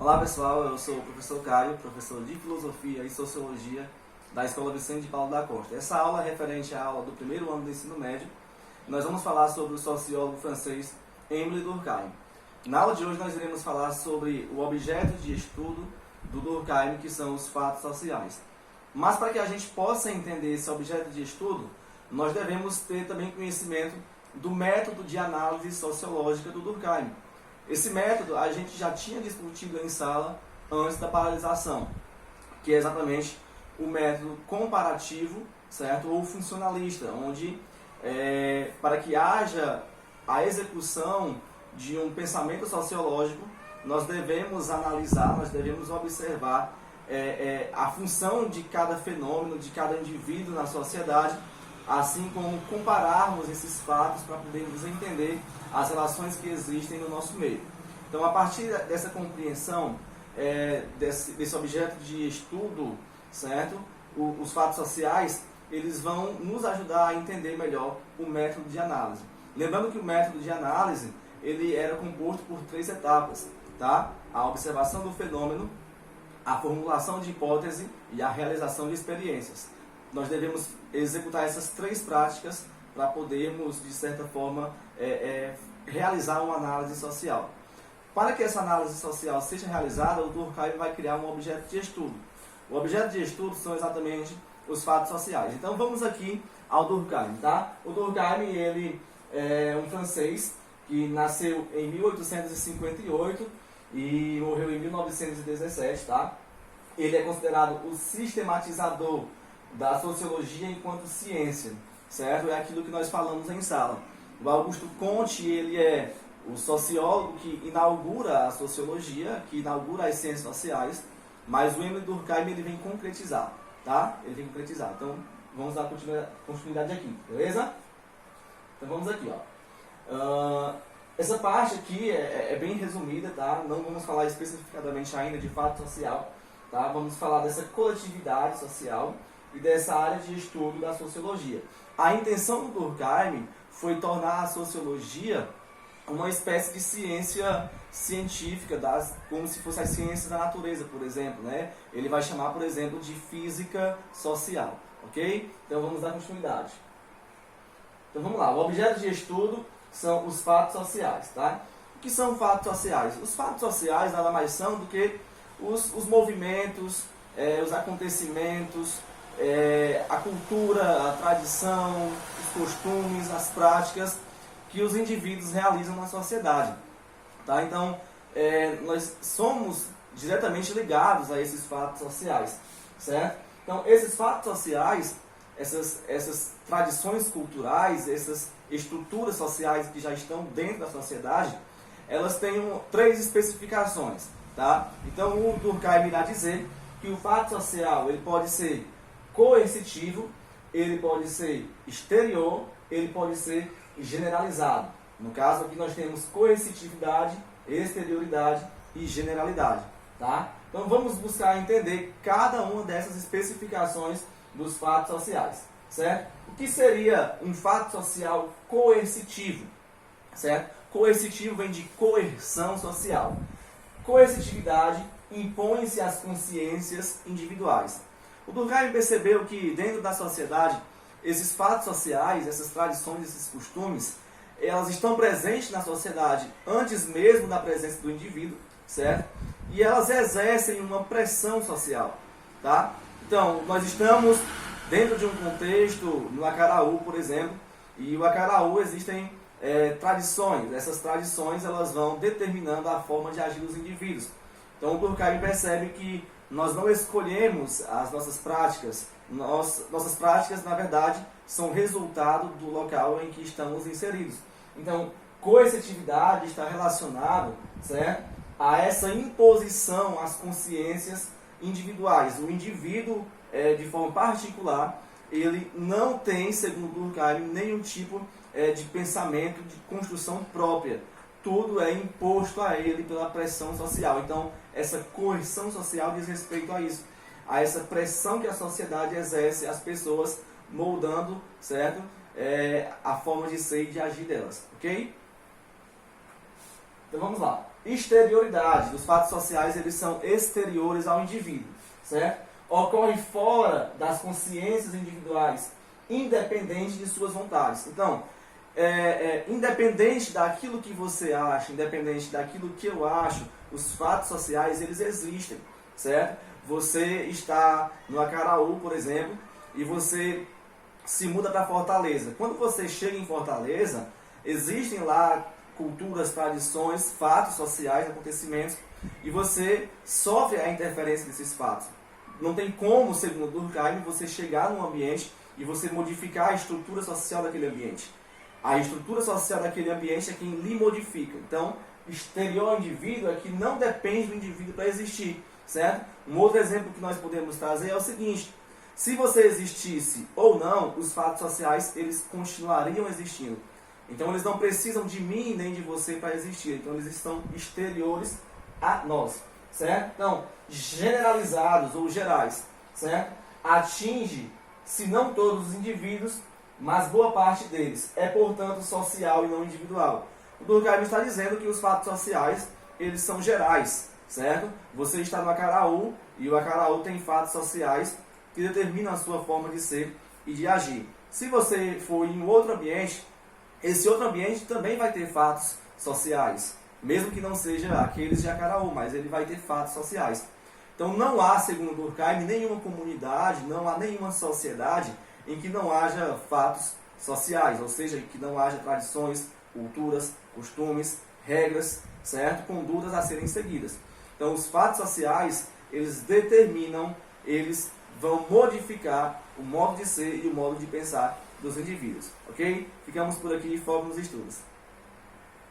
Olá pessoal, eu sou o professor Caio, professor de Filosofia e Sociologia da Escola Vicente de Paulo da Costa. Essa aula é referente à aula do primeiro ano do ensino médio. Nós vamos falar sobre o sociólogo francês Émile Durkheim. Na aula de hoje nós iremos falar sobre o objeto de estudo do Durkheim, que são os fatos sociais. Mas para que a gente possa entender esse objeto de estudo, nós devemos ter também conhecimento do método de análise sociológica do Durkheim. Esse método a gente já tinha discutido em sala antes da paralisação, que é exatamente o método comparativo, certo? Ou funcionalista, onde para que haja a execução de um pensamento sociológico, nós devemos analisar, nós devemos observar a função de cada fenômeno, de cada indivíduo na sociedade, assim como compararmos esses fatos para podermos entender as relações que existem no nosso meio. Então, a partir dessa compreensão desse objeto de estudo, certo? Os fatos sociais, eles vão nos ajudar a entender melhor o método de análise. Lembrando que o método de análise, ele era composto por 3 etapas, tá? A observação do fenômeno, a formulação de hipótese e a realização de experiências. Nós devemos executar essas 3 práticas para podermos, de certa forma, realizar uma análise social. Para que essa análise social seja realizada, o Durkheim vai criar um objeto de estudo. O objeto de estudo são exatamente os fatos sociais. Então vamos aqui ao Durkheim, tá? O Durkheim, ele é um francês que nasceu em 1858 e morreu em 1917, tá? Ele é considerado o sistematizador da sociologia enquanto ciência, certo? É aquilo que nós falamos em sala. O Augusto Comte, ele é o sociólogo que inaugura a sociologia, que inaugura as ciências sociais, mas o Émile Durkheim, ele vem concretizar, tá? Ele vem concretizar. Então, vamos dar continuidade aqui, beleza? Então, vamos aqui, ó. Essa parte aqui é bem resumida, tá? Não vamos falar especificadamente ainda de fato social, tá? Vamos falar dessa coletividade social e dessa área de estudo da sociologia. A intenção do Durkheim foi tornar a sociologia uma espécie de ciência científica, como se fosse as ciências da natureza, por exemplo, né? Ele vai chamar, por exemplo, de física social, ok? Então vamos dar continuidade. Então vamos lá, o objeto de estudo são os fatos sociais, tá? O que são fatos sociais? Os fatos sociais nada mais são do que os movimentos, os acontecimentos, a cultura, a tradição, os costumes, as práticas que os indivíduos realizam na sociedade, tá? Então, nós somos diretamente ligados a esses fatos sociais, certo? Então, esses fatos sociais, essas tradições culturais, essas estruturas sociais que já estão dentro da sociedade, elas têm 3 especificações, tá? Então, o Durkheim irá dizer que o fato social, ele pode ser coercitivo, ele pode ser exterior, ele pode ser generalizado. No caso aqui nós temos coercitividade, exterioridade e generalidade, tá? Então vamos buscar entender cada uma dessas especificações dos fatos sociais, certo? O que seria um fato social coercitivo, certo? Coercitivo vem de coerção social. Coercitividade impõe-se às consciências individuais. O Durkheim percebeu que dentro da sociedade, esses fatos sociais, essas tradições, esses costumes, elas estão presentes na sociedade antes mesmo da presença do indivíduo, certo? E elas exercem uma pressão social, tá? Então, nós estamos dentro de um contexto, no Acaraú, por exemplo, e o Acaraú existem tradições. Essas tradições, elas vão determinando a forma de agir dos indivíduos. Então, o Durkheim percebe que nós não escolhemos as nossas práticas. Nossas práticas, na verdade, são resultado do local em que estamos inseridos. Então, coercitividade está relacionado, certo, a essa imposição às consciências individuais. O indivíduo, de forma particular, ele não tem, segundo Durkheim, nenhum tipo de pensamento, de construção própria. Tudo é imposto a ele pela pressão social. Então, essa coerção social diz respeito a isso, a essa pressão que a sociedade exerce às pessoas, moldando, certo? A forma de ser e de agir delas, ok? Então vamos lá. exterioridade. Os fatos sociais, eles são exteriores ao indivíduo, certo? Ocorre fora das consciências individuais, independente de suas vontades. Então, independente daquilo que você acha, independente daquilo que eu acho, os fatos sociais, eles existem, certo? Você está no Acaraú, por exemplo, e você se muda para Fortaleza. Quando você chega em Fortaleza, existem lá culturas, tradições, fatos sociais, acontecimentos, e você sofre a interferência desses fatos. Não tem como, segundo Durkheim, você chegar num ambiente e você modificar a estrutura social daquele ambiente. A estrutura social daquele ambiente é quem lhe modifica. Então, exterior ao indivíduo é que não depende do indivíduo para existir, certo? Um outro exemplo que nós podemos trazer é o seguinte: se você existisse ou não, os fatos sociais, eles continuariam existindo. Então, eles não precisam de mim nem de você para existir. Então, eles estão exteriores a nós, certo? Então, generalizados ou gerais, certo? Atinge, se não todos os indivíduos, mas boa parte deles. É, portanto, social e não individual. O Durkheim está dizendo que os fatos sociais, eles são gerais, certo? Você está no Acaraú e o Acaraú tem fatos sociais que determinam a sua forma de ser e de agir. Se você for em um outro ambiente, esse outro ambiente também vai ter fatos sociais, mesmo que não seja aqueles de Acaraú, mas ele vai ter fatos sociais. Então não há, segundo Durkheim, nenhuma comunidade, não há nenhuma sociedade em que não haja fatos sociais, ou seja, que não haja tradições, culturas, costumes, regras, certo? Condutas a serem seguidas. Então os fatos sociais, eles determinam, eles vão modificar o modo de ser e o modo de pensar dos indivíduos, ok? Ficamos por aqui e foco nos estudos.